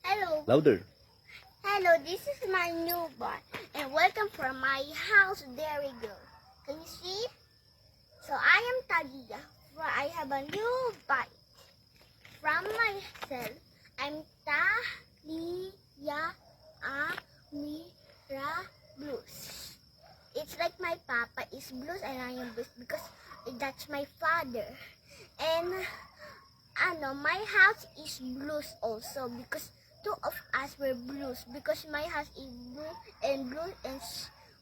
Hello. Louder. Hello, this is my new bike. And welcome from my house. There we go. Can you see? So I am Talia. I have a new bike. From myself, I'm Talia Amira Blues. It's like my papa is blues and I am blues because that's my father. And my house is blues also because two of us were blues because my house is blue and blue and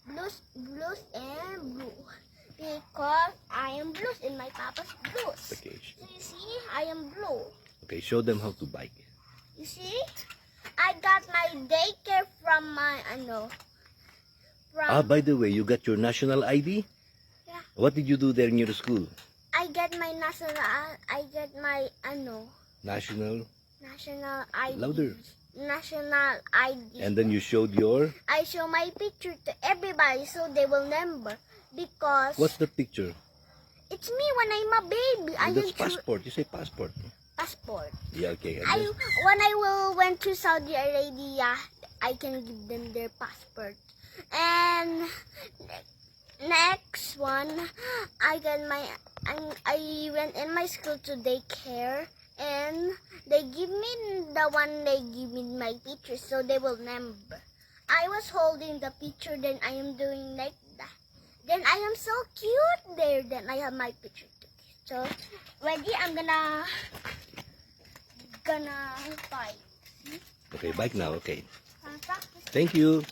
blues and blue because I am blues and my papa's blues. Okay. So you see, I am blue. Okay, show them how to bike. You see, I got my daycare from my By the way, you got your national ID? Yeah. What did you do there in your school? I get my national National? national ID. Louder. National ID. And then you showed your... I show my picture to everybody so they will remember because What's the picture? it's me when I'm a baby. That's passport. You say passport. Passport. Yeah, okay. And then- When I went to Saudi Arabia, I can give them their passport. And next one, I went in my school to daycare, and they give me my picture so they will remember. I was holding the picture, then I am doing like that. Then I am so cute there. Then I have my picture too. So ready? I'm gonna fight. Okay, bike now. Okay. Practice. Thank you.